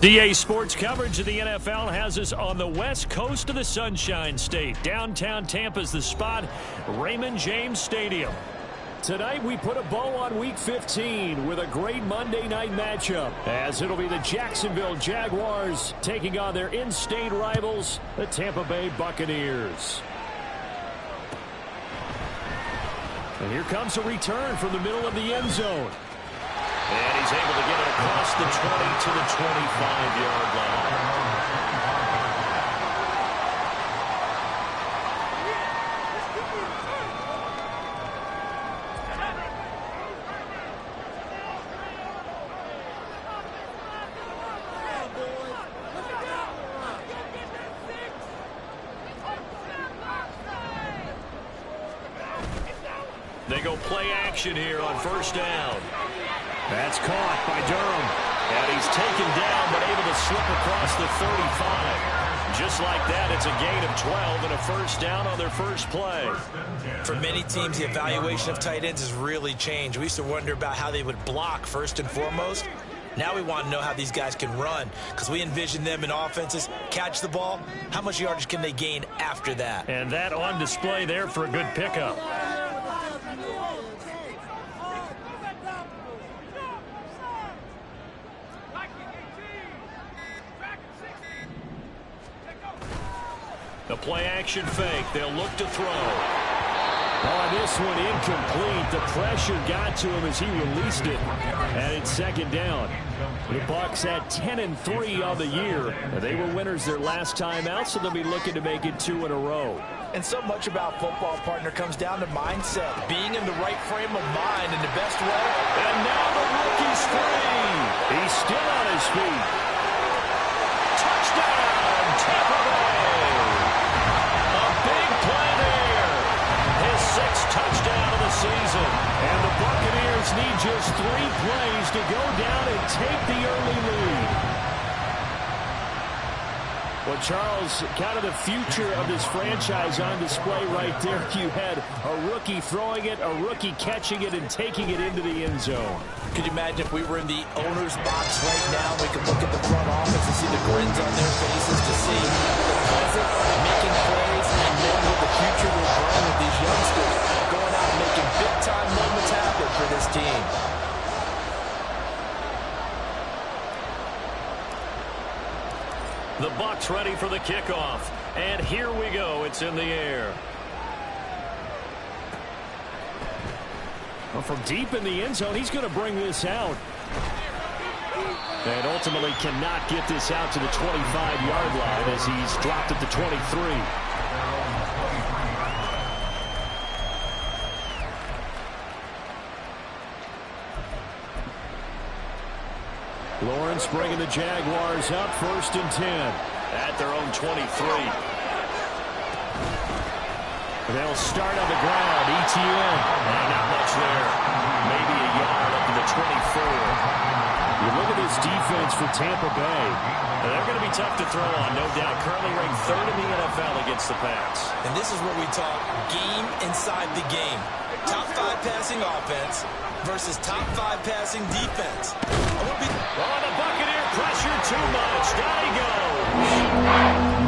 DA Sports coverage of the NFL has us on the west coast of the Sunshine State. Downtown Tampa's the spot, Raymond James Stadium. Tonight we put a bow on Week 15 with a great Monday night matchup, as it'll be the Jacksonville Jaguars taking on their in-state rivals, the Tampa Bay Buccaneers. And here comes a return from the middle of the end zone. And he's able to get it across the 20 to the 25-yard line. They go play action here on first down. That's caught by Durham. And he's taken down but able to slip across the 35. Just like that, it's a gain of 12 and a first down on their first play. For many teams, the evaluation of tight ends has really changed. We used to wonder about how they would block first and foremost. Now we want to know how these guys can run, because we envision them in offenses catch the ball. How much yardage can they gain after that? And that on display there for a good pickup. The play-action fake. They'll look to throw. On this one, incomplete. The pressure got to him as he released it. And it's second down. The Bucs had 10-3 on the year. They were winners their last time out, so they'll be looking to make it 2 in a row. And so much about football, partner, comes down to mindset. Being in the right frame of mind in the best way. And now the rookie's free. He's still on his feet. Touchdown, Tampa Bay. Sixth touchdown of the season. And the Buccaneers need just 3 plays to go down and take the early lead. Well, Charles, kind of the future of this franchise on display right there. You had a rookie throwing it, a rookie catching it, and taking it into the end zone. Could you imagine if we were in the owner's box right now, we could look at the front office and see the grins on their faces, to see the present making plays and knowing what the future will bring with these youngsters going out and making big-time moments happen for this team. The Bucs ready for the kickoff. And here we go. It's in the air. Well, from deep in the end zone, he's going to bring this out. And ultimately cannot get this out to the 25-yard line as he's dropped at the 23. Lawrence bringing the Jaguars up, 1st and 10 at their own 23. They'll start on the ground. ETN. Not much there. Maybe a yard up to the 24. You look at this defense for Tampa Bay. They're going to be tough to throw on, no doubt. Currently ranked 3rd in the NFL against the pass. And this is where we talk game inside the game. Top 5 passing offense versus top 5 passing defense. Oh, the Buccaneer pressure too much. Down he goes.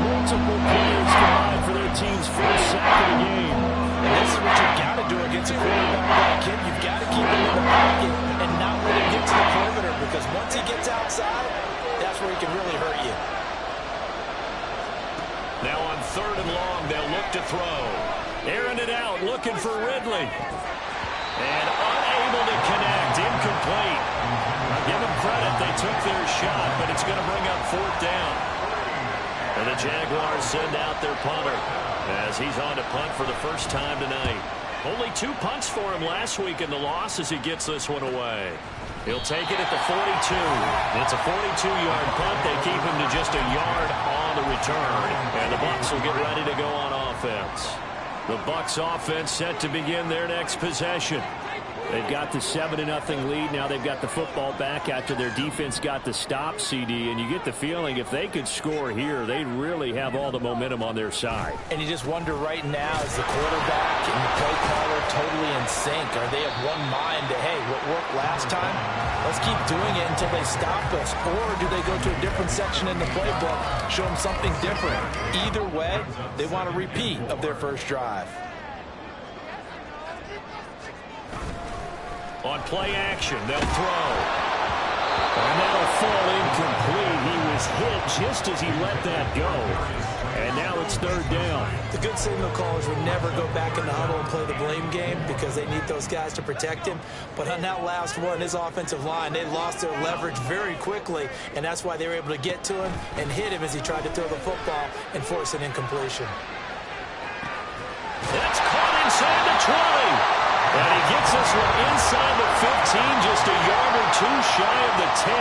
Multiple players combined for their team's first sack of the game. And this is what you've got to do against a quarterback like him. You've got to keep him in the pocket and not let him get to the perimeter, because once he gets outside, that's where he can really hurt you. Now on 3rd and long, they'll look to throw. Airing it out, looking for Ridley. And unable to connect, incomplete. I'll give them credit, they took their shot, but it's going to bring up 4th down. And the Jaguars send out their punter as he's on to punt for the first time tonight. Only 2 punts for him last week in the loss as he gets this one away. He'll take it at the 42. It's a 42-yard punt. They keep him to just a yard on the return. And the Bucs will get ready to go on offense. The Bucs offense set to begin their next possession. They've got the 7-0 lead. Now they've got the football back after their defense got the stop, CD. And you get the feeling if they could score here, they'd really have all the momentum on their side. And you just wonder right now, is the quarterback and the play caller totally in sync? Are they of one mind that, hey, what worked last time, let's keep doing it until they stop us? Or do they go to a different section in the playbook, show them something different? Either way, they want a repeat of their first drive. On play action, they'll throw. And that'll fall incomplete. He was hit just as he let that go. And now it's third down. The good signal callers would never go back in the huddle and play the blame game because they need those guys to protect him. But on that last one, his offensive line, they lost their leverage very quickly, and that's why they were able to get to him and hit him as he tried to throw the football and force an incompletion. That's caught inside the 20. And he gets this one inside the 15, just a yard or two shy of the 10.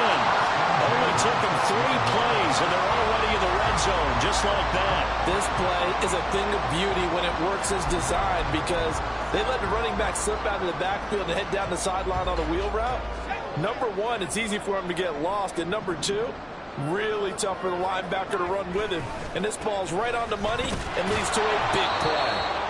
Only took them 3 plays, and they're already in the red zone, just like that. This play is a thing of beauty when it works as designed because they let the running back slip out of the backfield and head down the sideline on a wheel route. Number one, it's easy for him to get lost. And number two, really tough for the linebacker to run with him. And this ball's right on the money and leads to a big play.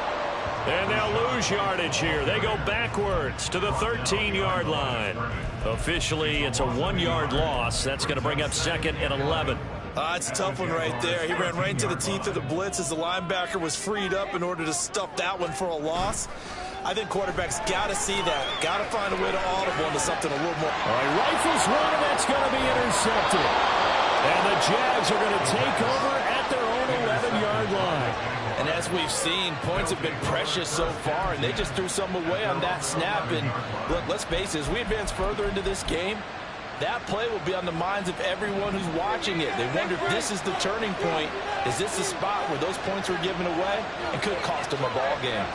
And they'll lose yardage here. They go backwards to the 13-yard line. Officially, it's a 1-yard loss. That's going to bring up 2nd and 11. It's a tough one right there. He ran right into the teeth of the blitz as the linebacker was freed up in order to stuff that one for a loss. I think quarterbacks got to see that. Got to find a way to audible into something a little more. All right, rifles one, and that's going to be intercepted. And the Jags are going to take over at their own 11-yard line. And as we've seen, points have been precious so far, and they just threw some away on that snap. And look, let's face it, as we advance further into this game, that play will be on the minds of everyone who's watching it. They wonder if this is the turning point. Is this the spot where those points were given away and could cost them a ball game?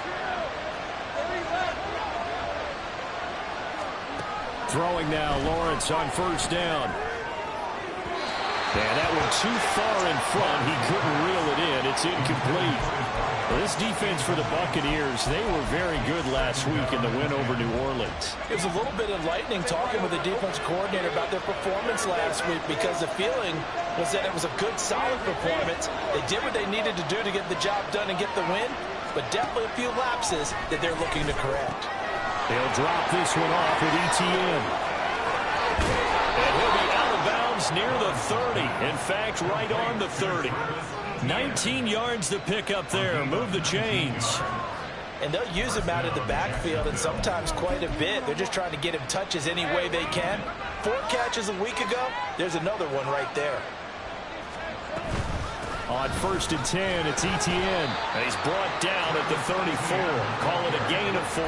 Throwing now, Lawrence on first down. And that one too far in front. He couldn't reel it in. It's incomplete. Well, this defense for the Buccaneers, they were very good last week in the win over New Orleans. It was a little bit enlightening talking with the defense coordinator about their performance last week because the feeling was that it was a good, solid performance. They did what they needed to do to get the job done and get the win, but definitely a few lapses that they're looking to correct. They'll drop this one off with ETN. And he'll be out of bounds near the 30. In fact, right on the 30. 19 yards to pick up there. Move the chains. And they'll use him out of the backfield and sometimes quite a bit. They're just trying to get him touches any way they can. 4 catches a week ago. There's another one right there. On 1st and 10, it's ETN. And he's brought down at the 34. Call it a gain of 4.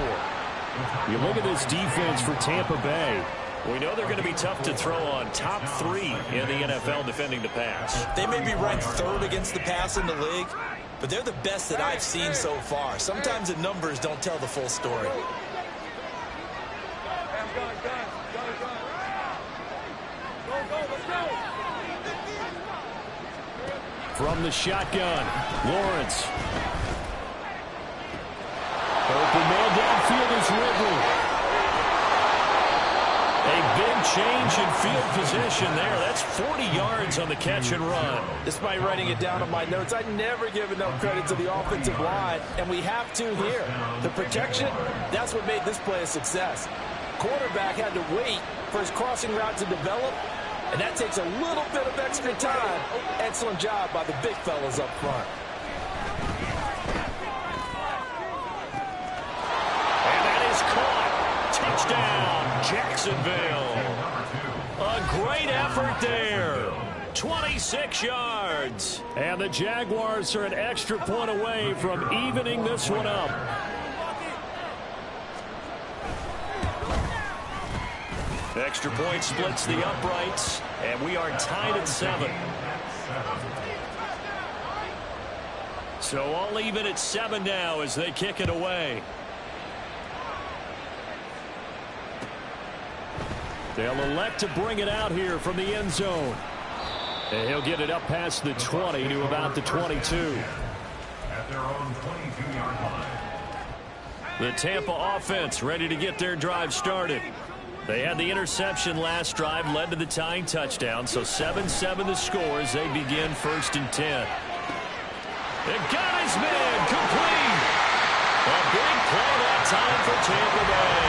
You look at this defense for Tampa Bay. We know they're going to be tough to throw on. Top 3 in the NFL defending the pass. They may be ranked 3rd against the pass in the league, but they're the best that I've seen so far. Sometimes the numbers don't tell the full story. From the shotgun, Lawrence. Open man downfield is Ridley. A big change in field position there. That's 40 yards on the catch and run. Despite writing it down on my notes, I never give enough credit to the offensive line, and we have to here. The protection, that's what made this play a success. Quarterback had to wait for his crossing route to develop, and that takes a little bit of extra time. Excellent job by the big fellas up front. And that is caught. Touchdown, Jacksonville. A great effort there. 26 yards. And the Jaguars are an extra point away from evening this one up. Extra point splits the uprights, and we are tied at 7. So all even at 7 now as they kick it away. They'll elect to bring it out here from the end zone. And he'll get it up past the 20 to about the 22. At their own 22-yard line. The Tampa offense ready to get their drive started. They had the interception last drive, led to the tying touchdown, so 7-7 the score as they begin 1st and 10. They got his man complete. A big play that time for Tampa Bay.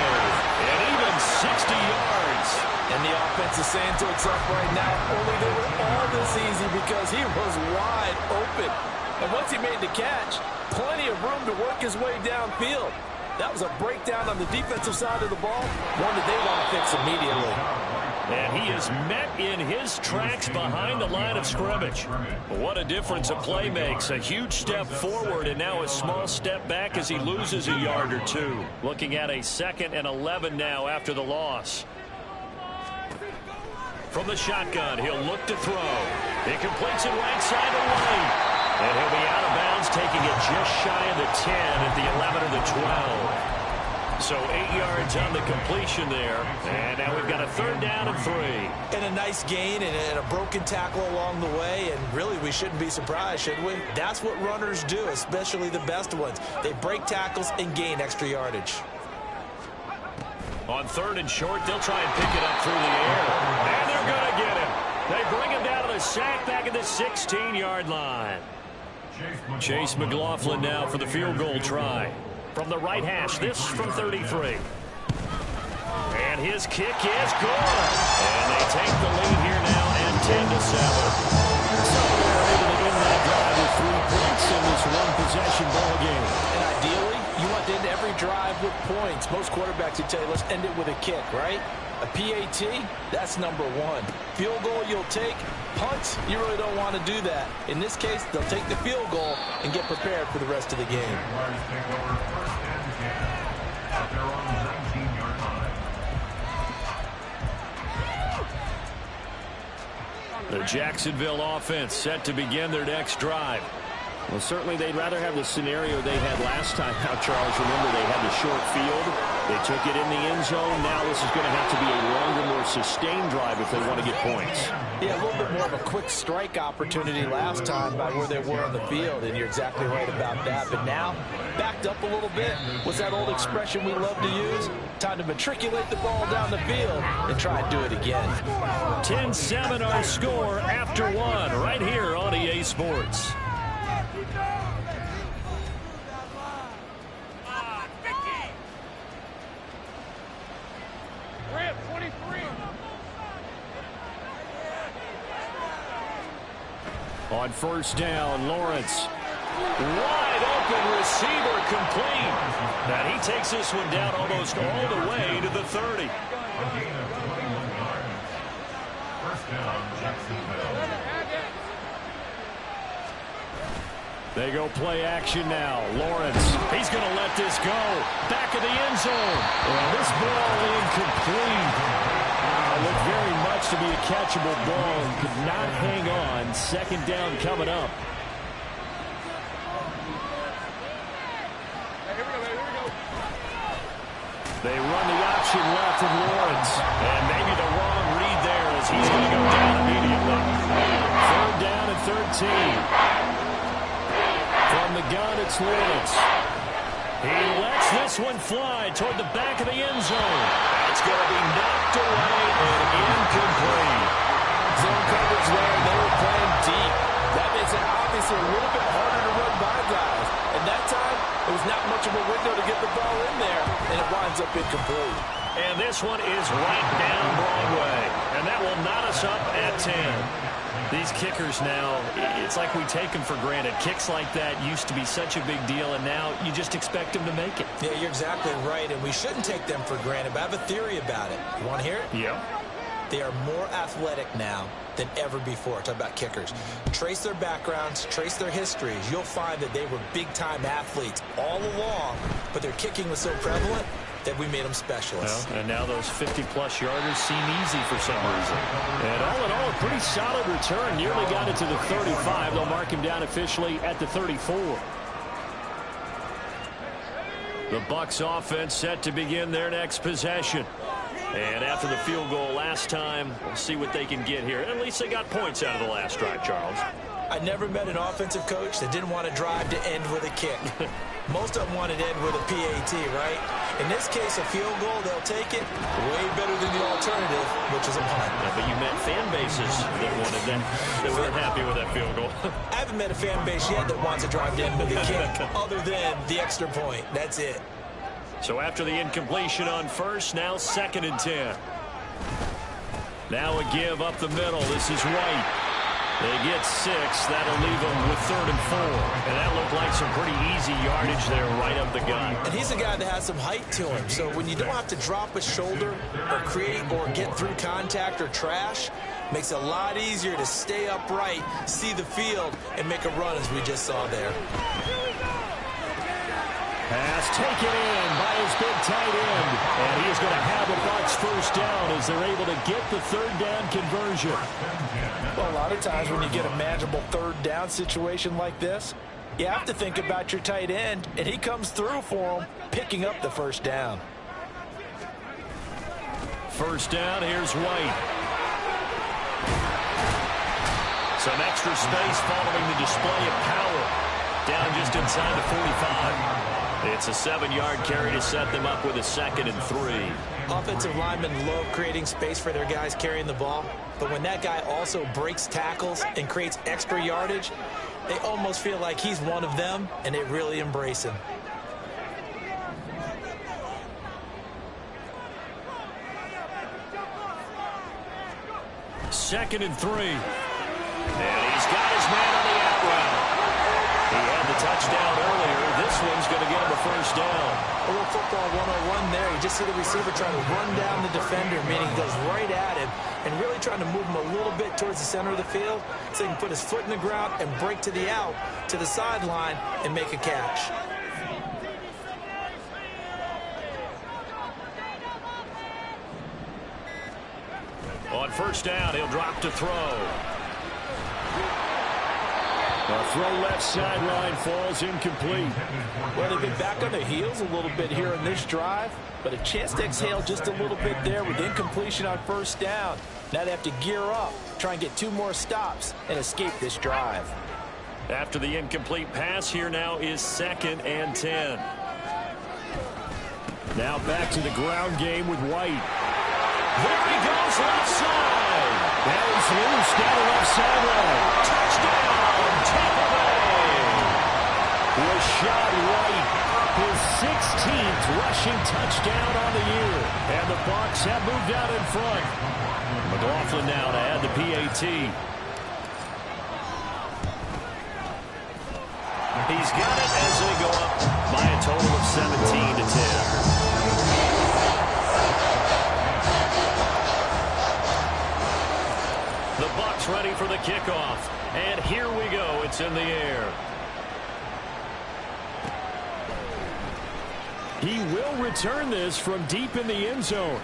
And even 60 yards. And the offense is saying to itself right now, only they were all this easy because he was wide open. And once he made the catch, plenty of room to work his way downfield. That was a breakdown on the defensive side of the ball, one that they want to fix immediately. And he is met in his tracks behind the line of scrimmage. What a difference a play makes. A huge step forward and now a small step back as he loses a yard or two. Looking at a 2nd and 11 now after the loss. From the shotgun, he'll look to throw. He completes it right side away. And he'll be out of bounds, taking it just shy of the 10 at the 11 or the 12. So 8 yards on the completion there. And now we've got a 3rd down and 3. And a nice gain and a broken tackle along the way. And really, we shouldn't be surprised, should we? That's what runners do, especially the best ones. They break tackles and gain extra yardage. On 3rd and short, they'll try and pick it up through the air. And they're going to get him. They bring him down to the sack back at the 16-yard line. Chase McLaughlin now for the field goal try. From the right hash, this from 33. And his kick is good. And they take the lead here now at 10-7. So they're able to end that drive with 3 points in this one-possession ball game. And ideally, you want to end every drive with points. Most quarterbacks would tell you, let's end it with a kick, right? A PAT, that's number 1. Field goal you'll take. Punts, you really don't want to do that. In this case, they'll take the field goal and get prepared for the rest of the game. The Jacksonville offense set to begin their next drive. Well, certainly they'd rather have the scenario they had last time. Now, Charles, remember they had the short field. They took it in the end zone. Now this is going to have to be a longer, more sustained drive if they want to get points. Yeah, a little bit more of a quick strike opportunity last time by where they were on the field, and you're exactly right about that. But now, backed up a little bit. What's that old expression we love to use? Time to matriculate the ball down the field and try and do it again. 10-7 our score after 1 right here on EA Sports. On 1st down, Lawrence. Wide open receiver complete. And he takes this one down almost all the way to the 30. They go play action now. Lawrence, he's going to let this go. Back of the end zone. And this ball incomplete. Looked very much to be a catchable ball. Could not hang on. 2nd down coming up. They run the option left of Lawrence. And maybe the wrong read there as he's going to go down immediately. 3rd down and 13. From the gun, it's Lawrence. He lets this one fly toward the back of the end zone. It's going to be knocked away and incomplete. Zone coverage there. They were playing deep. That makes it obviously a little bit harder to run by guys. And that time, it was not much of a window to get the ball in there, and it winds up incomplete. And this one is right down Broadway. And that will knot us up at 10. These kickers now, it's like we take them for granted. Kicks like that used to be such a big deal, and now you just expect them to make it. Yeah, you're exactly right, and we shouldn't take them for granted, but I have a theory about it. You want to hear it? Yeah. They are more athletic now than ever before. Talk about kickers. Trace their backgrounds, trace their histories. You'll find that they were big-time athletes all along, but their kicking was so prevalent that we made them specialists. Well, and now those 50-plus yarders seem easy for some reason. And all in all, a pretty solid return. Nearly got it to the 35. They'll mark him down officially at the 34. The Bucs offense set to begin their next possession. And after the field goal last time, we'll see what they can get here. At least they got points out of the last drive, Charles. I never met an offensive coach that didn't want to drive to end with a kick. Most of them wanted to end with a PAT, right? In this case, a field goal, they'll take it way better than the alternative, which is a punt. Yeah, but you met fan bases that wanted that, that weren't happy with that field goal. I haven't met a fan base yet that wants to drive to end with a kick other than the extra point. That's it. So after the incompletion on first, now 2nd and 10. Now a give up the middle. This is White. They get 6. That'll leave them with 3rd and 4. And that looked like some pretty easy yardage there right up the gut. And he's a guy that has some height to him. So when you don't have to drop a shoulder or create or get through contact or trash, makes it a lot easier to stay upright, see the field, and make a run as we just saw there. Pass taken in by his big tight end. And he is going to have the Bucs first down as they're able to get the 3rd down conversion. Well, a lot of times when you get a manageable 3rd down situation like this, you have to think about your tight end, and he comes through for him, picking up the 1st down. First down, here's White. Some extra space following the display of power. Down just inside the 45. It's a 7-yard carry to set them up with a 2nd and 3. Offensive linemen love creating space for their guys carrying the ball, but when that guy also breaks tackles and creates extra yardage, they almost feel like he's one of them, and they really embrace him. Second and 3. And he's got his man on the out route. He had the touchdown earlier. This one's going to get him a first down. A little football 101 there. You just see the receiver trying to run down the defender, meaning he goes right at him and really trying to move him a little bit towards the center of the field so he can put his foot in the ground and break to the out, to the sideline, and make a catch. On first down, he'll drop to throw. A throw left sideline falls incomplete. Well, they've been back on their heels a little bit here in this drive, but a chance to exhale just a little bit there with incompletion on first down. Now they have to gear up, try and get 2 more stops, and escape this drive. After the incomplete pass, here now is 2nd and 10. Now back to the ground game with White. There he goes, left side. Now he's loose down the left sideline. Touchdown, Tampa Bay. Rashad White, his 16th rushing touchdown on the year. And the Bucs have moved out in front. McLaughlin now to add the PAT. He's got it as they go up by a total of 17 to 10. The Bucs ready for the kickoff. And here we go. It's in the air. He will return this from deep in the end zone.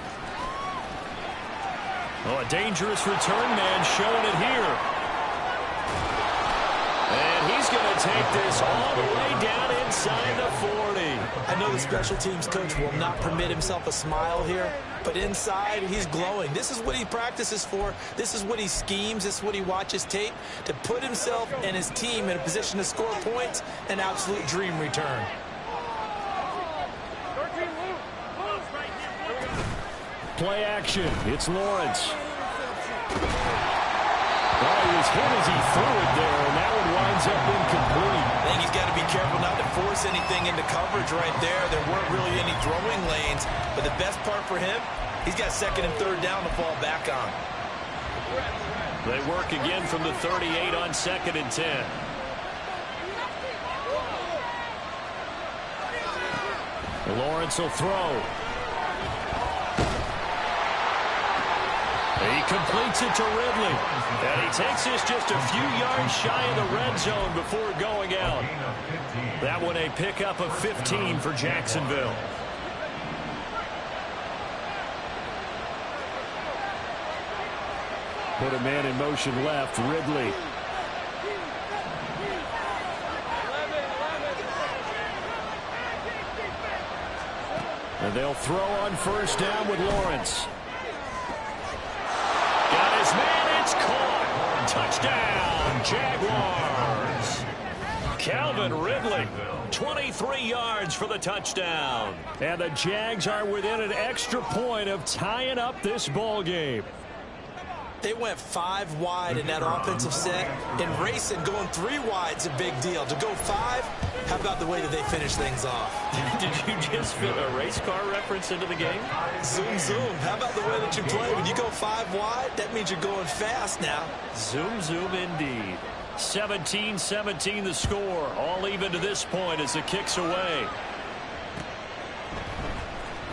Oh, a dangerous return man showing it here. And he's going to take this all the way down inside the 40. I know the special teams coach will not permit himself a smile here, but inside he's glowing. This is what he practices for. This is what he schemes. This is what he watches tape to put himself and his team in a position to score points. An absolute dream return. Play action. It's Lawrence. Oh, he was hit as he threw it there, and that one winds up incomplete. I think he's got to be careful not to force anything into coverage right there. There weren't really any throwing lanes, but the best part for him, he's got 2nd and 3rd down to fall back on. They work again from the 38 on 2nd and 10. Lawrence will throw. He completes it to Ridley. And he takes this just a few yards shy of the red zone before going out. That one a pickup of 15 for Jacksonville. Put a man in motion left, Ridley. And they'll throw on first down with Lawrence. Got his man, it's caught. Touchdown, Jaguars. Calvin Ridley, 23 yards for the touchdown. And the Jags are within an extra point of tying up this ball game. They went 5 wide in that offensive set. In racing, going 3 wide is a big deal. To go 5, how about the way that they finish things off? Did you just fit a race car reference into the game? Zoom, zoom. How about the way that you play? When you go 5 wide, that means you're going fast now. Zoom, zoom indeed. 17-17 the score. All even to this point as the kick's away.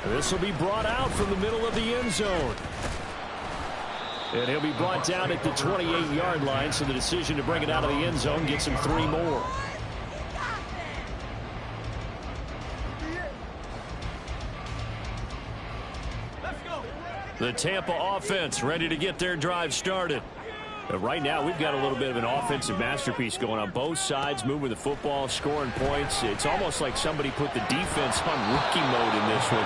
This will be brought out from the middle of the end zone. And he'll be brought down at the 28-yard line, so the decision to bring it out of the end zone gets him 3 more. The Tampa offense ready to get their drive started. But right now, we've got a little bit of an offensive masterpiece going on both sides, moving the football, scoring points. It's almost like somebody put the defense on rookie mode in this one.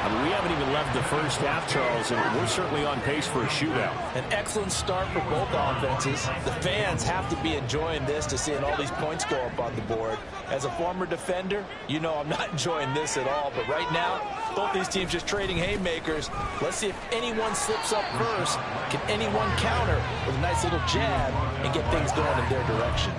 I mean, we haven't even left the first half, Charles, and we're certainly on pace for a shootout. An excellent start for both offenses. The fans have to be enjoying this to seeing all these points go up on the board. As a former defender, you know I'm not enjoying this at all. But right now, both these teams just trading haymakers. Let's see if anyone slips up first. Can anyone counter with a nice little jab and get things going in their direction?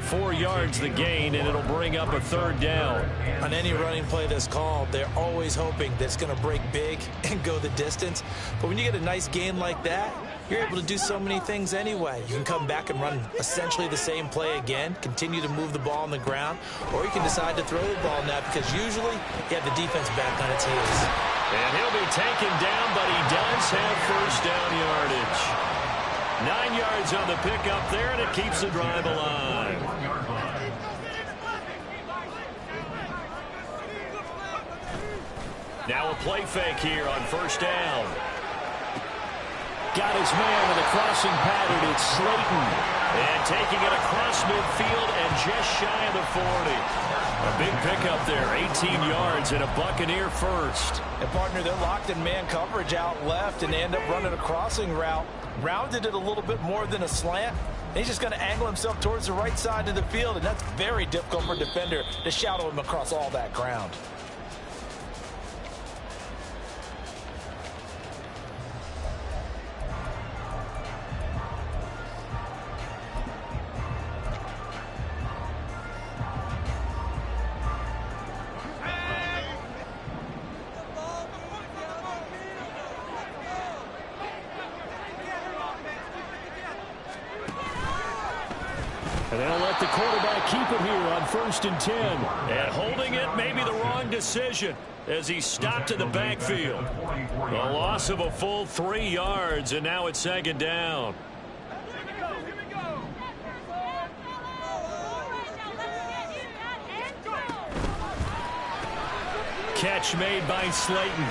4 yards the gain, and it'll bring up a 3rd down. On any running play that's called, they're always hoping that it's going to break big and go the distance. But when you get a nice gain like that, you're able to do so many things anyway. You can come back and run essentially the same play again, continue to move the ball on the ground, or you can decide to throw the ball now because usually you have the defense back on its heels. And he'll be taken down, but he does have first down yardage. 9 yards on the pickup there, and it keeps the drive alive. Now a play fake here on first down. Got his man with a crossing pattern. It's Slayton. And taking it across midfield and just shy of the 40. A big pickup there, 18 yards and a Buccaneer first. And partner, they're locked in man coverage out left, and they end up running a crossing route. Rounded it a little bit more than a slant. He's just going to angle himself towards the right side of the field, and that's very difficult for a defender to shadow him across all that ground. And they'll let the quarterback keep it here on 1st and 10. And holding it may be the wrong decision as he stopped in the backfield. A loss of a full 3 yards, and now it's 2nd down. Catch made by Slayton.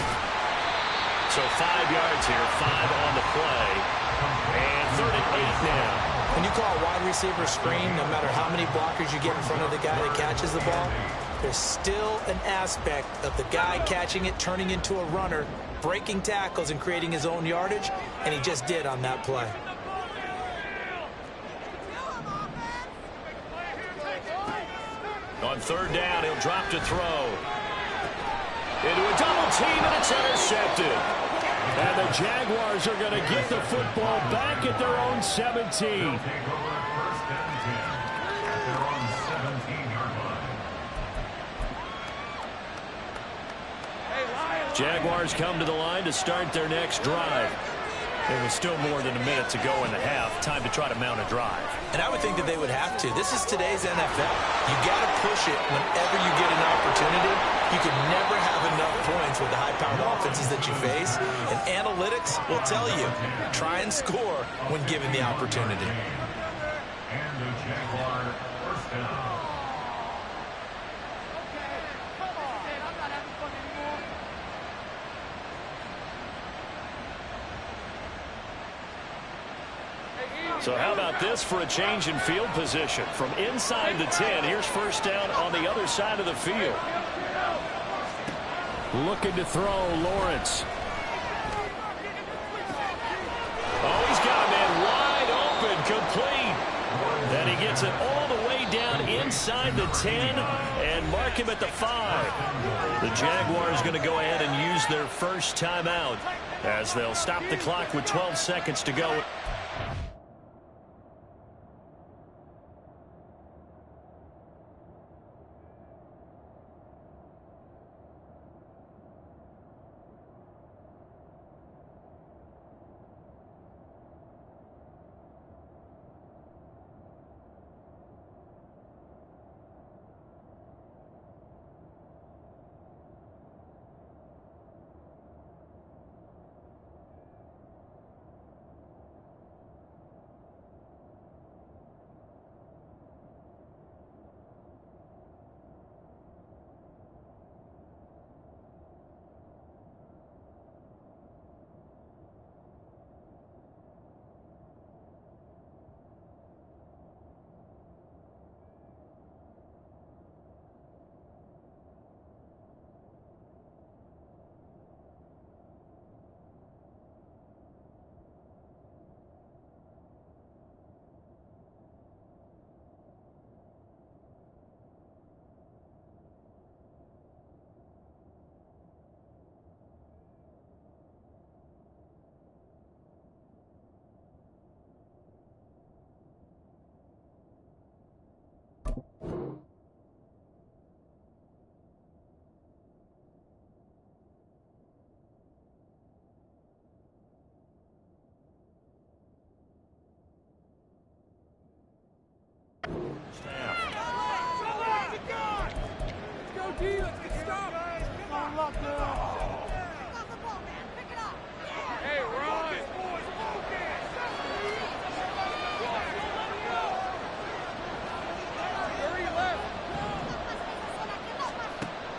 So 5 yards here, 5 on the play. And 3rd and 8 now. When you call a wide receiver screen, no matter how many blockers you get in front of the guy that catches the ball, there's still an aspect of the guy catching it, turning into a runner, breaking tackles and creating his own yardage, and he just did on that play. On 3rd down, he'll drop to throw. Into a double team, and it's intercepted. And the Jaguars are going to get the football back at their own 17. Jaguars come to the line to start their next drive. There was still more than a minute to go in the half. Time to try to mount a drive. And I would think that they would have to. This is today's NFL. You got to push it whenever you get an opportunity. You can never have enough points with the high-powered offenses that you face. And analytics will tell you, try and score when given the opportunity. And the Jaguar first down. So how about this for a change in field position? From inside the 10, here's first down on the other side of the field. Looking to throw, Lawrence. Oh, he's got a man wide open, complete. gets it all the way down inside the 10 and mark him at the 5. The Jaguars going to go ahead and use their first timeout as they'll stop the clock with 12 seconds to go.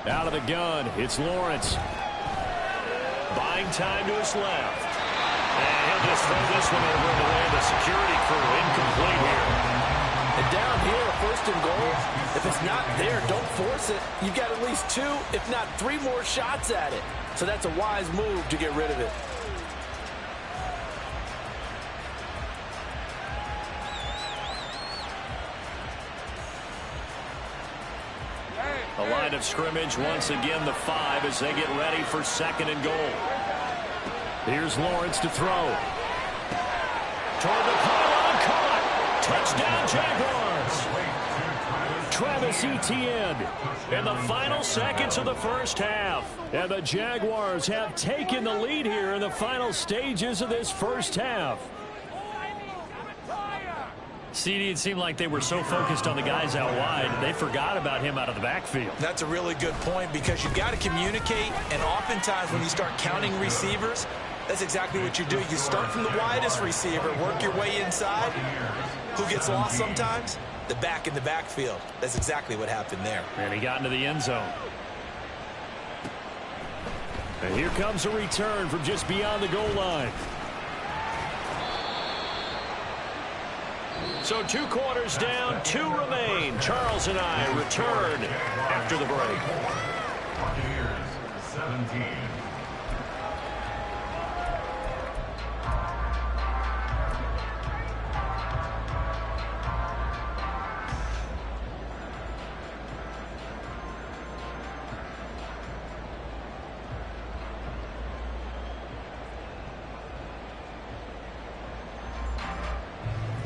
Out of the gun, it's Lawrence. Buying time to his left. And he'll just throw this one over in the land of security crew. Incomplete here. And down here, first and goal, if it's not there, don't force it. You've got at least 2, if not 3 more shots at it. So that's a wise move to get rid of it. A line of scrimmage once again, the 5 as they get ready for second and goal. Here's Lawrence to throw. Toward the pylon, caught. Touchdown, Jaguars. Travis Etienne in the final seconds of the first half. And the Jaguars have taken the lead here in the final stages of this first half. CD, it seemed like they were so focused on the guys out wide, they forgot about him out of the backfield. That's a really good point because you've got to communicate, and oftentimes when you start counting receivers, that's exactly what you do. You start from the widest receiver, work your way inside. Who gets lost sometimes? The back in the backfield. That's exactly what happened there. And he got into the end zone. And here comes a return from just beyond the goal line. So 2 quarters down, 2 remain. Charles and I return after the break. Buccaneers 17.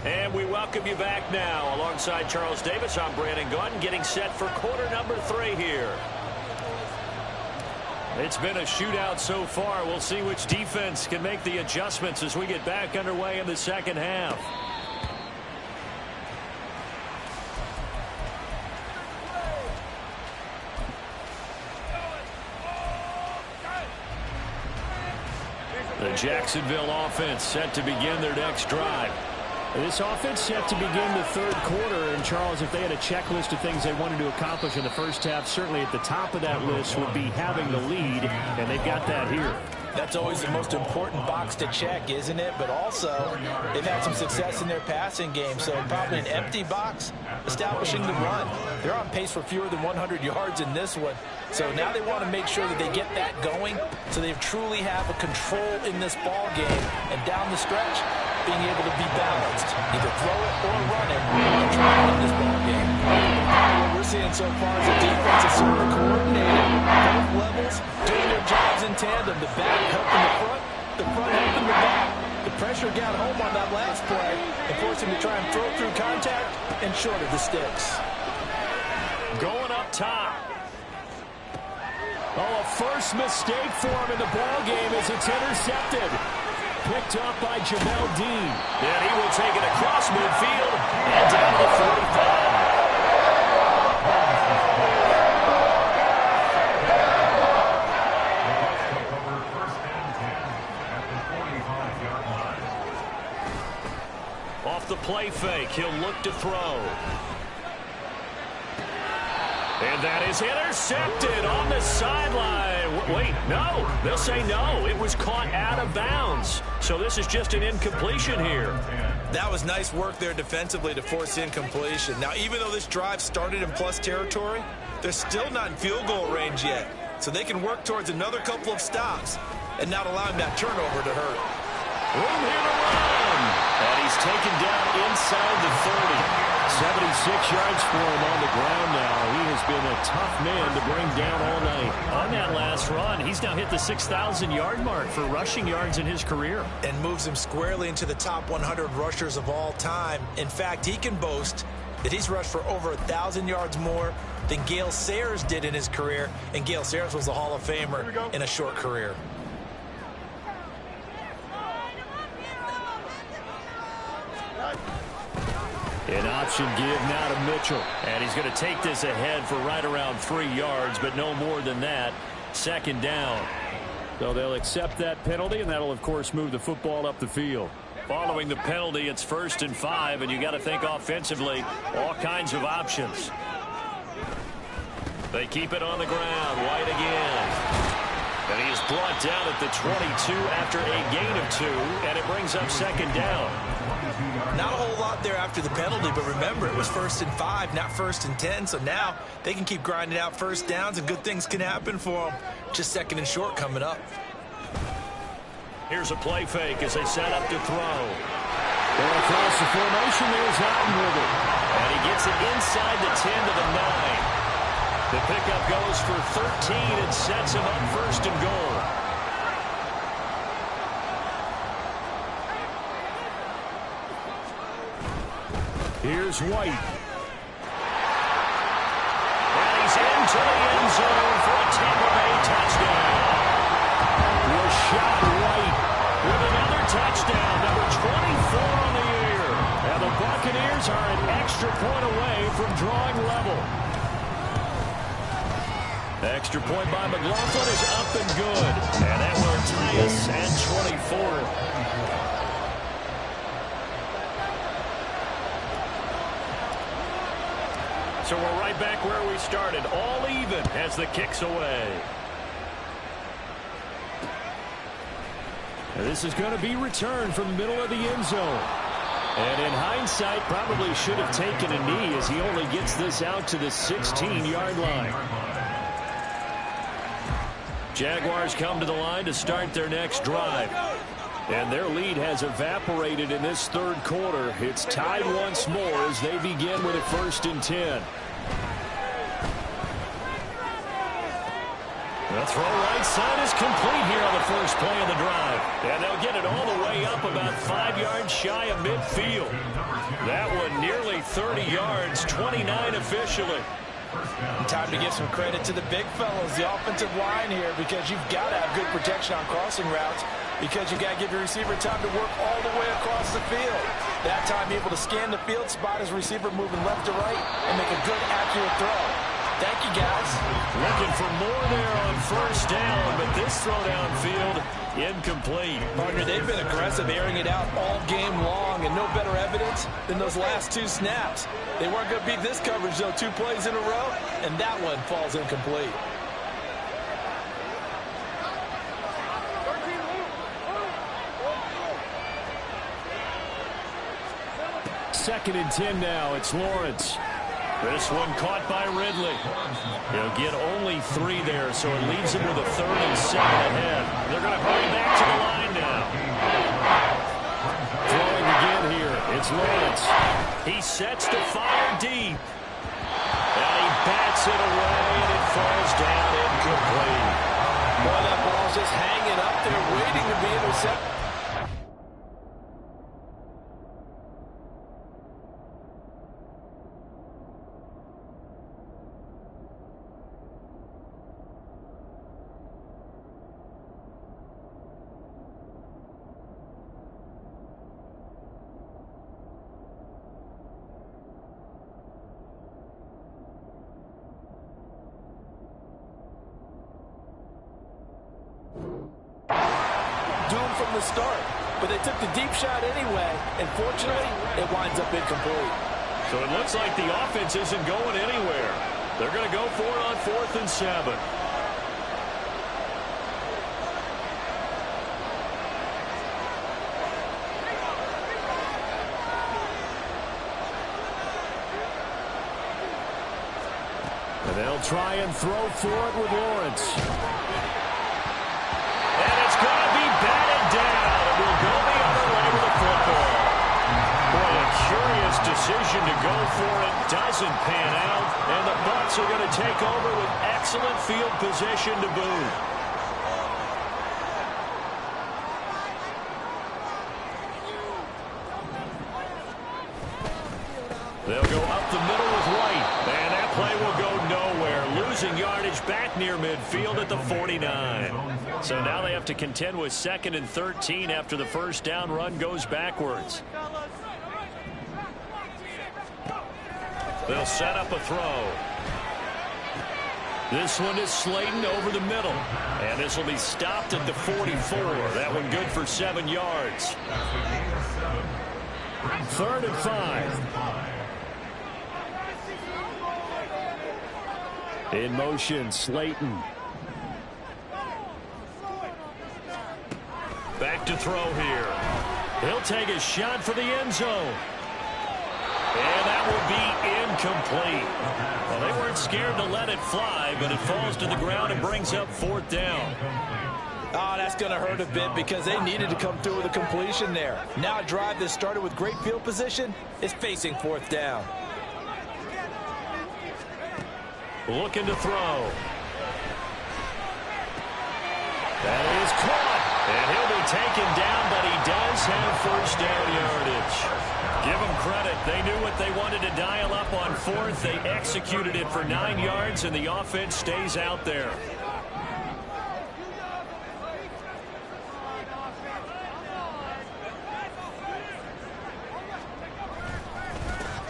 And we welcome you back now. Alongside Charles Davis, I'm Brandon Gaudin, getting set for quarter number 3 here. It's been a shootout so far. We'll see which defense can make the adjustments as we get back underway in the second half. The Jacksonville offense set to begin their next drive. This offense set to begin the 3rd quarter, and Charles, if they had a checklist of things they wanted to accomplish in the first half, certainly at the top of that list would be having the lead, and they've got that here. That's always the most important box to check, isn't it? But also, they've had some success in their passing game, so probably an empty box, establishing the run. They're on pace for fewer than 100 yards in this one, so now they want to make sure that they get that going so they truly have a control in this ball game. And down the stretch, being able to be balanced. Either throw it or run it and try to win this ball game. What we're seeing so far is a defense that's certainly coordinated. Both levels doing their jobs in tandem. The back helping the front helping the back. The pressure got home on that last play and forced him to try and throw through contact and short of the sticks. Going up top. Oh, a first mistake for him in the ball game as it's intercepted. Picked up by Jamel Dean. And he will take it across midfield and down to the 45. Off the play fake, he'll look to throw. And that is intercepted on the sideline. Wait, no. They'll say no. It was caught out of bounds. So this is just an incompletion here. That was nice work there defensively to force incompletion. Now, even though this drive started in plus territory, they're still not in field goal range yet. So they can work towards another couple of stops and not allowing that turnover to hurt. Room here to run. And he's taken down inside the 30. 76 yards for him on the ground now. He has been a tough man to bring down all night. On that last run, he's now hit the 6,000-yard mark for rushing yards in his career. And moves him squarely into the top 100 rushers of all time. In fact, he can boast that he's rushed for over 1,000 yards more than Gale Sayers did in his career. And Gale Sayers was a Hall of Famer in a short career. An option give now to Mitchell. And he's going to take this ahead for right around 3 yards, but no more than that. Second down. So they'll accept that penalty, and that'll, of course, move the football up the field. Following the penalty, it's 1st and 5, and you got to think offensively, all kinds of options. They keep it on the ground. White again. And he is brought down at the 22 after a gain of 2, and it brings up 2nd down. Not a whole lot there after the penalty, but remember, it was 1st and 5, not 1st and 10, so now they can keep grinding out first downs and good things can happen for them. Just 2nd and short coming up. Here's a play fake as they set up to throw. Well, across the formation, there's Allen with it. And he gets it inside the 10 to the 9. The pickup goes for 13 and sets him up 1st and goal. Here's White. And he's into the end zone for a Tampa Bay touchdown. Rashad White With another touchdown, number 24 on the year. and the Buccaneers are an extra point away from drawing level. Extra point by McLaughlin is up and good. And that will tie us at 24. So we're right back where we started, all even as the kick's away. And this is going to be returned from the middle of the end zone. And in hindsight, probably should have taken a knee as he only gets this out to the 16-yard line. Jaguars come to the line to start their next drive. And their lead has evaporated in this 3rd quarter. It's tied once more as they begin with a 1st and 10. The throw right side is complete here on the first play of the drive. And they'll get it all the way up about 5 yards shy of midfield. That one nearly 30 yards, 29 officially. Time to give some credit to the big fellows, the offensive line here, because you've got to have good protection on crossing routes, because you've got to give your receiver time to work all the way across the field. That time able to scan the field, spot his receiver moving left to right, and make a good, accurate throw. Thank you, guys. Looking for more there on 1st down, but this throw downfield incomplete. Partner, they've been aggressive, airing it out all game long, and no better evidence than those last 2 snaps. They weren't going to beat this coverage, though, 2 plays in a row, and that one falls incomplete. Second and 10 now. It's Lawrence. This one caught by Ridley. He'll get only 3 there, so it leaves him with a 3rd and 7 ahead. They're going to hurry back to the line now. Throwing It's Lawrence. He sets to fire deep. And he bats it away, and it falls down incomplete. Boy, that ball's just hanging up there, waiting to be intercepted. Doomed from the start, but they took the deep shot anyway, and fortunately, it winds up incomplete. So it looks like the offense isn't going anywhere. They're going to go for it on 4th and 7. And they'll try and throw for it with Lawrence. And it's going to be batted down. It will go the other way with the football. Boy, a curious decision to go for it. Doesn't pan out. And the Bucs are going to take over with excellent field position to boot. They'll go up the middle with White. And that play will go nowhere. Losing yardage back near midfield at the 49. So now they have to contend with 2nd and 13 after the first down run goes backwards. They'll set up a throw. This one is Slayton over the middle. And this will be stopped at the 44. That one good for 7 yards. 3rd and 5. In motion, Slayton. Back to throw here. He'll take a shot for the end zone. And that will be incomplete. Well, they weren't scared to let it fly, but it falls to the ground and brings up 4th down. Oh, that's going to hurt a bit because they needed to come through with a completion there. Now a drive that started with great field position is facing 4th down. Looking to throw. That is caught. And he'll be taken down, but he does have first down yardage. Give them credit. They knew what they wanted to dial up on 4th. They executed it for 9 yards, and the offense stays out there.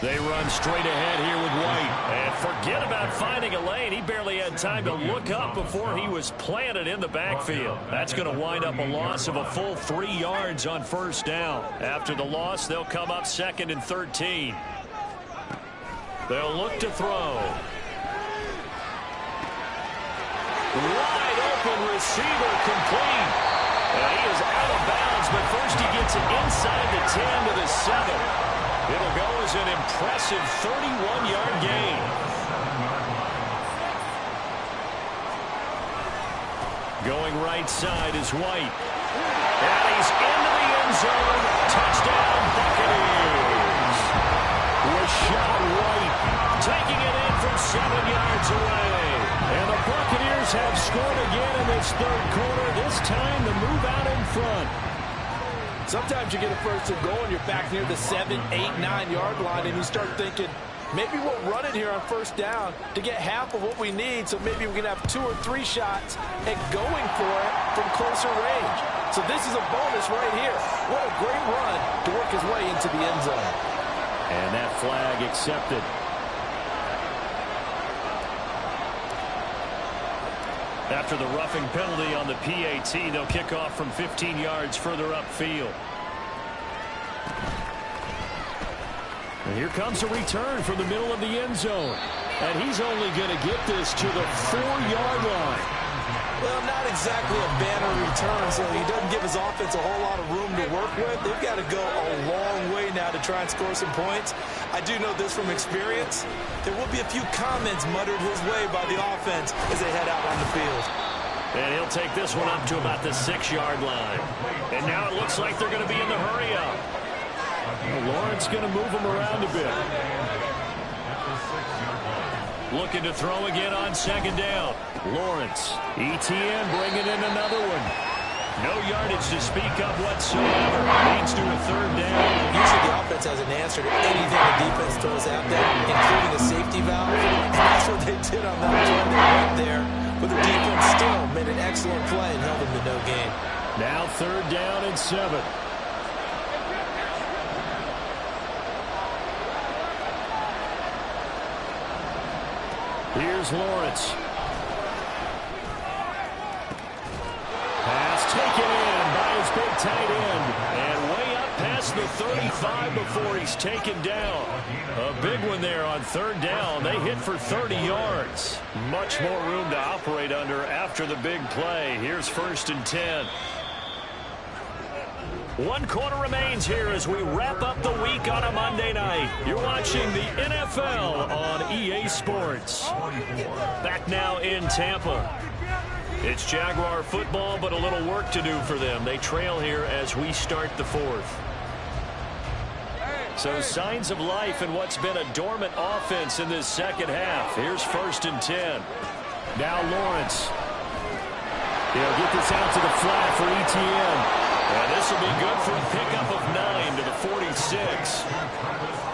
They run straight ahead here with White. And forget about finding a lane. He barely had time to look up before he was planted in the backfield. That's going to wind up a loss of a full 3 yards on first down. After the loss, they'll come up 2nd and 13. They'll look to throw. Wide open receiver complete. And he is out of bounds, but first he gets it inside the 10 to the 7. It'll go as an impressive 31-yard gain. Going right side is White. And he's into the end zone. Touchdown, Buccaneers. Rashad White taking it in from 7 yards away. And the Buccaneers have scored again in this 3rd quarter. This time the move out in front. Sometimes you get a first and goal and you're back near the 7, 8, 9-yard line, and you start thinking, maybe we'll run it here on first down to get half of what we need, so maybe we can have 2 or 3 shots at going for it from closer range. So this is a bonus right here. What a great run to work his way into the end zone. And that flag accepted. After the roughing penalty on the PAT, they'll kick off from 15 yards further upfield. And here comes a return from the middle of the end zone. And he's only going to get this to the 4-yard line. Well, not exactly a banner return, so he doesn't give his offense a whole lot of room to work with. They've got to go a long way now to try and score some points. I do know this from experience. There will be a few comments muttered his way by the offense as they head out on the field. And he'll take this one up to about the 6-yard line. And now it looks like they're going to be in the hurry-up. Well, Lawrence going to move him around a bit. Looking to throw again on second down. Lawrence. ETN bringing in another one. No yardage to speak of whatsoever. Leads to a third down. Usually the offense has an answer to anything the defense throws out there, including a safety valve. And that's what they did on that play. They went there, but the defense still made an excellent play and held them to no gain. Now third down and 7. Here's Lawrence. Pass taken in by his big tight end. And way up past the 35 before he's taken down. A big one there on third down. They hit for 30 yards. Much more room to operate under after the big play. Here's 1st and 10. 1 quarter remains here as we wrap up the week on a Monday night. You're watching the NFL on EA Sports. Back now in Tampa. It's Jaguar football, but a little work to do for them. They trail here as we start the 4th. So signs of life in what's been a dormant offense in this second half. Here's 1st and 10. Now Lawrence. They'll get this out to the flat for ETN. And this will be good for a pickup of 9 to the 46.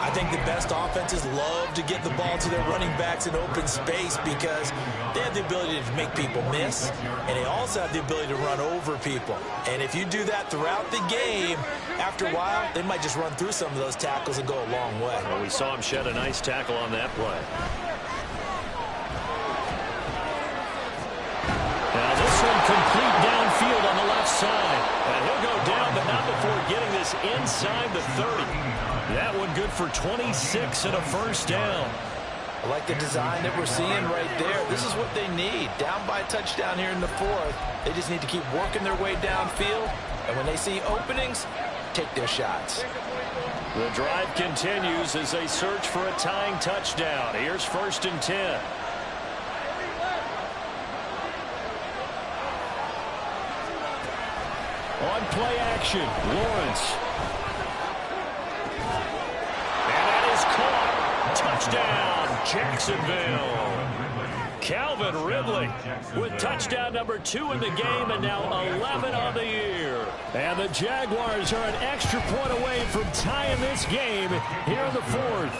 I think the best offenses love to get the ball to their running backs in open space because they have the ability to make people miss, and they also have the ability to run over people. And if you do that throughout the game, after a while, they might just run through some of those tackles and go a long way. Well, we saw him shed a nice tackle on that play. Now this one complete downfield on the left side. And he'll go down, but not before getting this inside the 30. That one good for 26 and a first down. I like the design that we're seeing right there. This is what they need. Down by a touchdown here in the 4th. They just need to keep working their way downfield. And when they see openings, take their shots. The drive continues as they search for a tying touchdown. Here's 1st and 10. On play action, Lawrence. And that is caught. Touchdown, Jacksonville. Calvin Ridley with touchdown number 2 in the game and now 11 on the year. And the Jaguars are an extra point away from tying this game here in the 4th.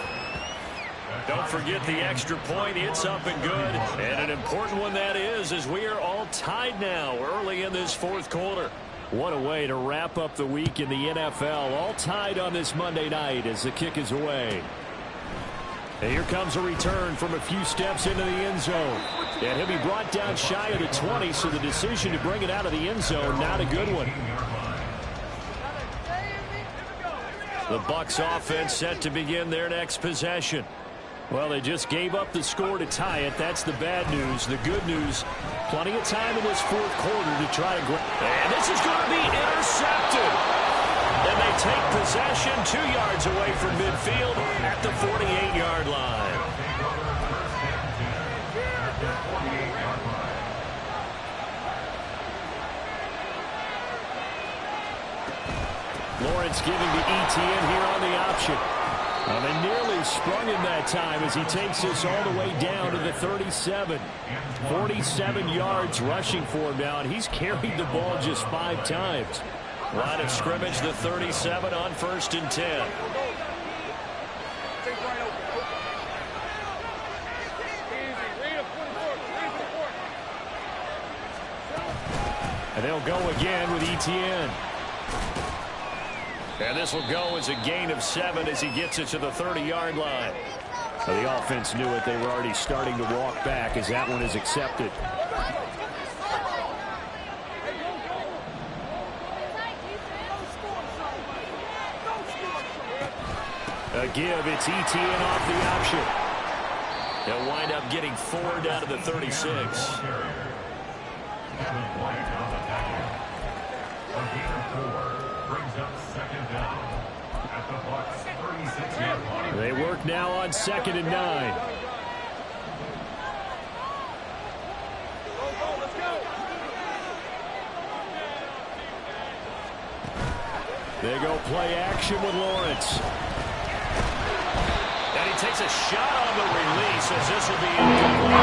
Don't forget the extra point. It's up and good. And an important one that is, as we are all tied now early in this 4th quarter. What a way to wrap up the week in the NFL. All tied on this Monday night as the kick is away. And here comes a return from a few steps into the end zone. And he'll be brought down shy of the 20, so the decision to bring it out of the end zone, not a good one. The Bucs offense set to begin their next possession. Well, they just gave up the score to tie it. That's the bad news. The good news, plenty of time in this 4th quarter to try to grab. And this is going to be intercepted. And they take possession 2 yards away from midfield at the 48-yard line. Lawrence giving to ETN here on the option. Well, they nearly sprung him that time as he takes this all the way down to the 37. 47 yards rushing for him now, and he's carried the ball just 5 times. Line of scrimmage, the 37 on 1st and 10. And they'll go again with ETN. And this will go as a gain of 7 as he gets it to the 30-yard line. Well, the offense knew it. They were already starting to walk back as that one is accepted. A give, it's ETN off the option. They'll wind up getting 4 down to the 36. They work now on 2nd and 9. They go play action with Lawrence. And he takes a shot on the release as this will be incomplete.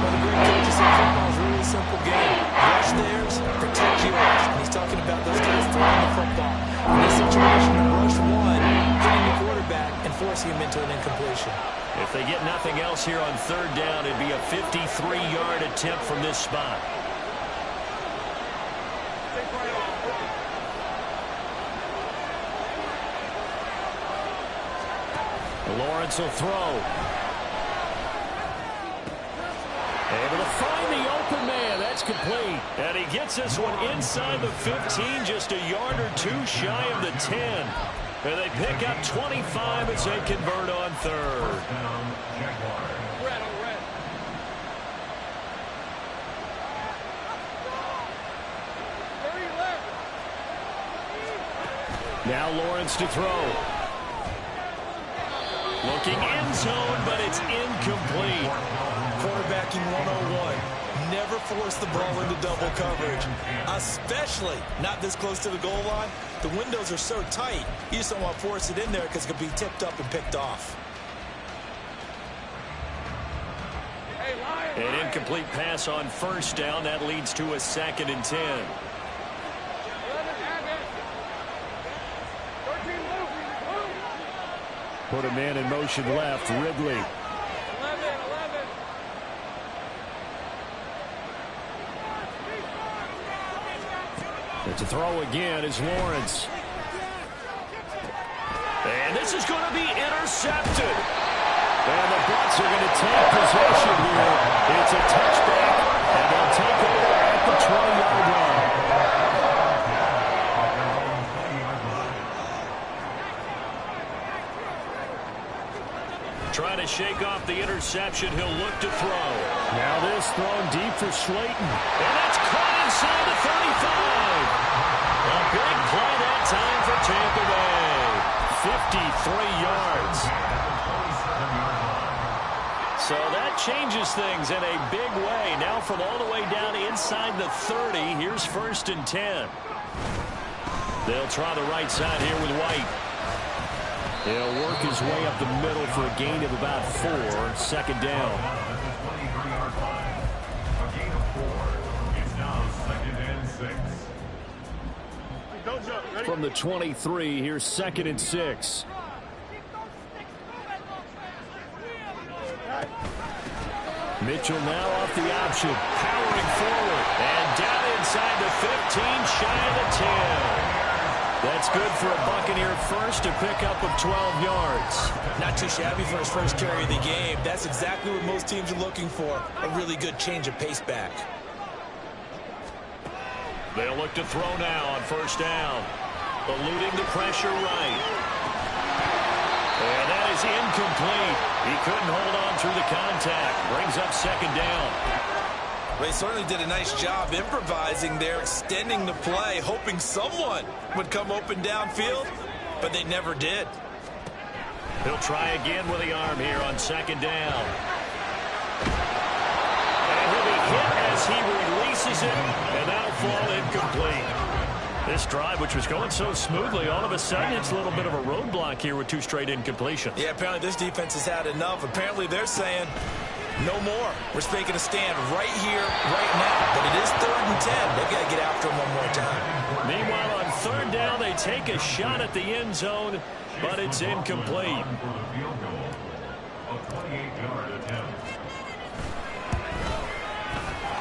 One of the great coaches in football is a really simple game. Rush theirs, protect yours. And he's talking about those guys throwing the football. In this situation, rush one, hitting the quarterback and forcing him into an incompletion. If they get nothing else here on third down, it'd be a 53-yard attempt from this spot. Lawrence will throw. Able to find the open man. That's complete. And he gets this one inside the 15, just a yard or two shy of the 10. And they pick up 25 as they convert on third. Now Lawrence to throw. Looking end zone, but it's incomplete. Quarterbacking 101. Never force the ball into double coverage, especially not this close to the goal line. The windows are so tight, you just don't want to force it in there because it could be tipped up and picked off. An incomplete pass on first down. That leads to a 2nd and 10. Put a man in motion left, Ridley. And to throw again is Lawrence. And this is going to be intercepted. And the Bucs are going to take possession here. It's a touchback, and they'll take over at the 20-yard line. Trying to shake off the interception. He'll look to throw. Now this thrown deep for Slayton. And that's caught inside the 35. A big play that time for Tampa Bay. 53 yards. So that changes things in a big way. Now from all the way down inside the 30, here's 1st and 10. They'll try the right side here with White. He'll work his way up the middle for a gain of about 4. 2nd down. From the 23, here's 2nd and 6. Mitchell now off the option. Powering forward. And down inside the 15, shy of the 10. That's good for a Buccaneer first, a pickup of 12 yards. Not too shabby for his first carry of the game. That's exactly what most teams are looking for, a really good change of pace back. They'll look to throw now on first down. Eluding the pressure right. And that is incomplete. He couldn't hold on through the contact. Brings up 2nd down. They certainly did a nice job improvising there, extending the play, hoping someone would come open downfield, but they never did. He'll try again with the arm here on 2nd down. And he'll be hit as he releases it, and that'll fall incomplete. This drive, which was going so smoothly, all of a sudden it's a little bit of a roadblock here with 2 straight incompletions. Yeah, apparently this defense has had enough. Apparently they're saying, no more. We're making a stand right here, right now. But it is 3rd and 10. They've got to get after him one more time. Meanwhile, on 3rd down, they take a shot at the end zone, but it's incomplete.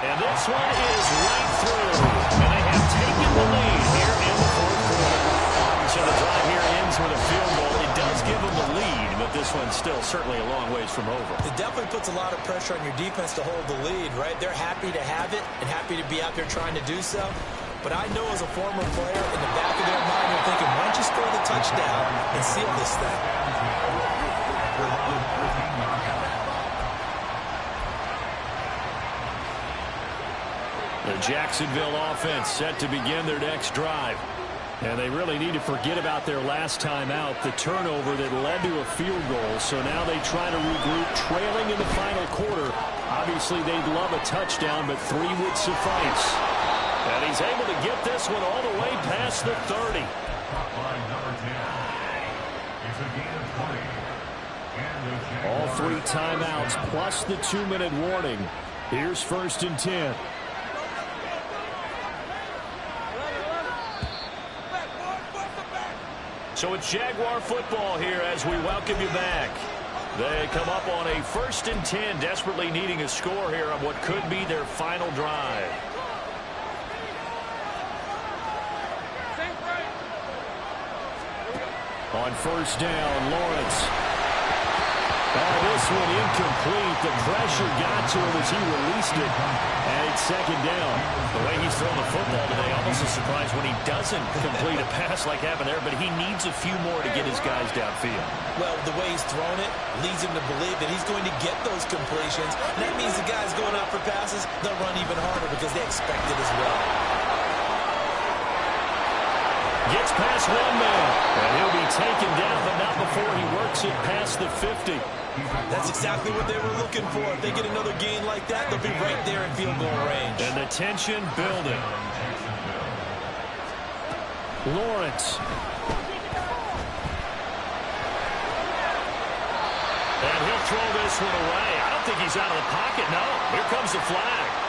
And this one is right through. And they have taken the lead here in the 4th quarter. So the drive here ends with a field goal. It does give them the lead, but this one's still certainly a long ways from over. It definitely puts a lot of pressure on your defense to hold the lead, right? They're happy to have it and happy to be out there trying to do so. But I know as a former player, in the back of their mind, they're thinking, why don't you score the touchdown and seal this thing? The Jacksonville offense set to begin their next drive. And they really need to forget about their last time out, the turnover that led to a field goal. So now they try to regroup, trailing in the final quarter. Obviously, they'd love a touchdown, but 3 would suffice. And he's able to get this one all the way past the 30. Caught by number 10. It's a gain of 20. And the All Jaguars 3 timeouts plus the 2-minute warning. Here's 1st and 10. So it's Jaguar football here as we welcome you back. They come up on a 1st and 10, desperately needing a score here on what could be their final drive. On 1st down, Lawrence. This one incomplete. The pressure got to him as he released it. And it's 2nd down. The way he's thrown the football today, almost a surprise when he doesn't complete a pass like happened there, but he needs a few more to get his guys downfield. Well, the way he's thrown it leads him to believe that he's going to get those completions. And that means the guys going out for passes, they'll run even harder because they expect it as well. Gets past one man, and he'll be taken down, but not before he works it past the 50. That's exactly what they were looking for. If they get another gain like that, they'll be right there in field goal range. And the tension building. Lawrence. And he'll throw this one away. I don't think he's out of the pocket, no. Here comes the flag.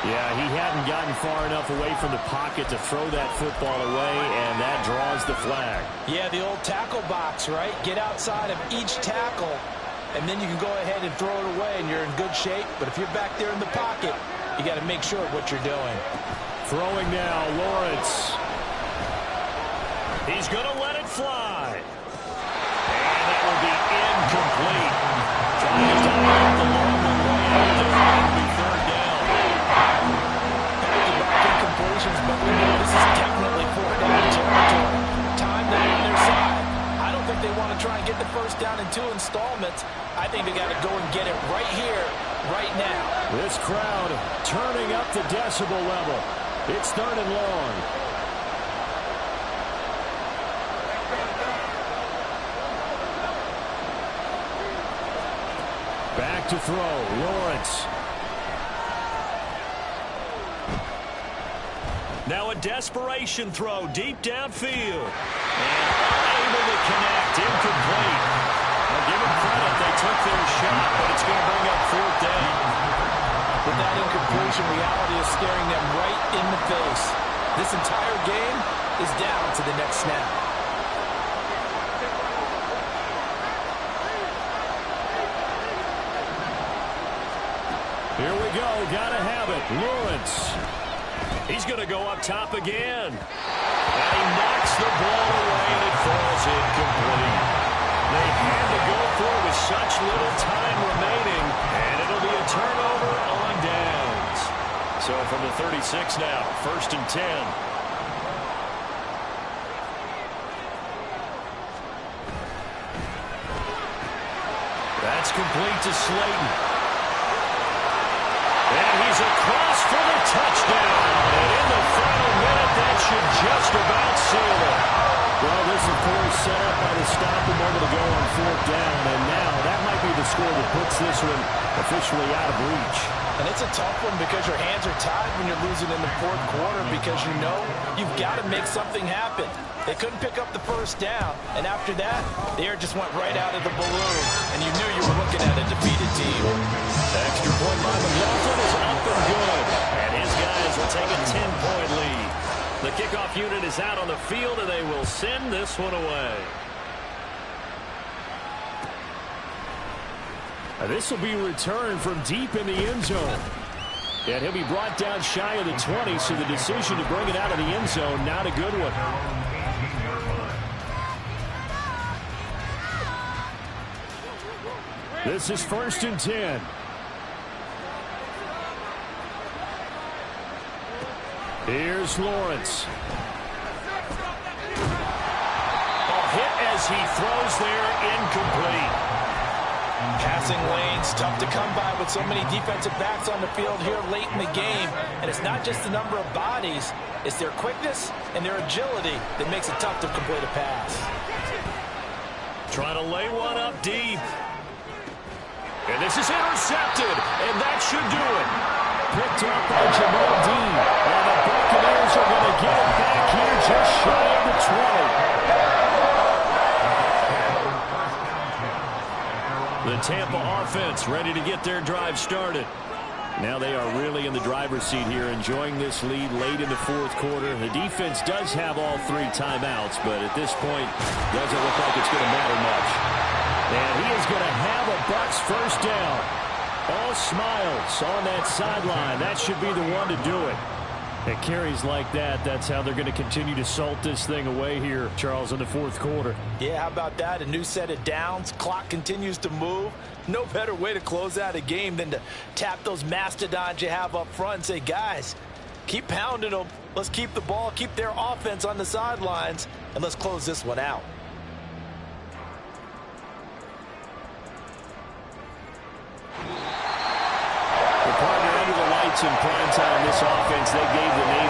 Yeah, he hadn't gotten far enough away from the pocket to throw that football away, and that draws the flag. Yeah, the old tackle box, right? Get outside of each tackle, and then you can go ahead and throw it away, and you're in good shape. But if you're back there in the pocket, you got to make sure of what you're doing. Throwing now, Lawrence. He's going to let it fly. And that will be incomplete. Trying to dive the long way out of there. It'll be 3rd down. But we know this is definitely 4th down territory. Time them on their side. I don't think they want to try and get the 1st down in 2 installments. I think they got to go and get it right here, right now. This crowd turning up the decibel level. It's 3rd and long. Back to throw, Lawrence. Now a desperation throw deep downfield. And unable to connect. Incomplete. I'll give them credit. They took their shot, but it's going to bring up 4th down. With that incompletion, reality is staring them right in the face. This entire game is down to the next snap. Here we go. Gotta have it. Lawrence. He's going to go up top again. And he knocks the ball away, and it falls incomplete. They had to go for it with such little time remaining, and it'll be a turnover on downs. So from the 36 now, 1st and 10. That's complete to Slayton. And he's across for the touchdown. And in the final minute, that should just about seal it. Well, this, of course, set up by the stop a moment ago on 4th down. And now that might be the score that puts this one officially out of reach. And it's a tough one because your hands are tied when you're losing in the 4th quarter because you know you've got to make something happen. They couldn't pick up the 1st down, and after that, the air just went right out of the balloon, and you knew you were looking at a defeated team. The extra point by McLaughlin is up and good, and his guys will take a 10-point lead. The kickoff unit is out on the field, and they will send this one away. This will be returned from deep in the end zone. And he'll be brought down shy of the 20, so the decision to bring it out of the end zone, not a good one. This is 1st and 10. Here's Lawrence. Hit as he throws there, incomplete. Passing lanes, tough to come by with so many defensive backs on the field here late in the game. And it's not just the number of bodies, it's their quickness and their agility that makes it tough to complete a pass. Trying to lay one up deep. And this is intercepted, and that should do it. Picked up by Jamal Dean. And the Buccaneers are going to get it back here just shy of the 20. The Tampa offense ready to get their drive started. Now they are really in the driver's seat here, enjoying this lead late in the fourth quarter. The defense does have all 3 timeouts, but at this point, doesn't look like it's going to matter much. And he is going to have a Bucs first down. All smiles on that sideline. That should be the one to do it. At carries like that, that's how they're going to continue to salt this thing away here, Charles, in the fourth quarter. Yeah, how about that? A new set of downs. Clock continues to move. No better way to close out a game than to tap those mastodons you have up front and say, guys, keep pounding them. Let's keep the ball, keep their offense on the sidelines, and let's close this one out. The partner under the lights in prime time, this offense, they gave the nation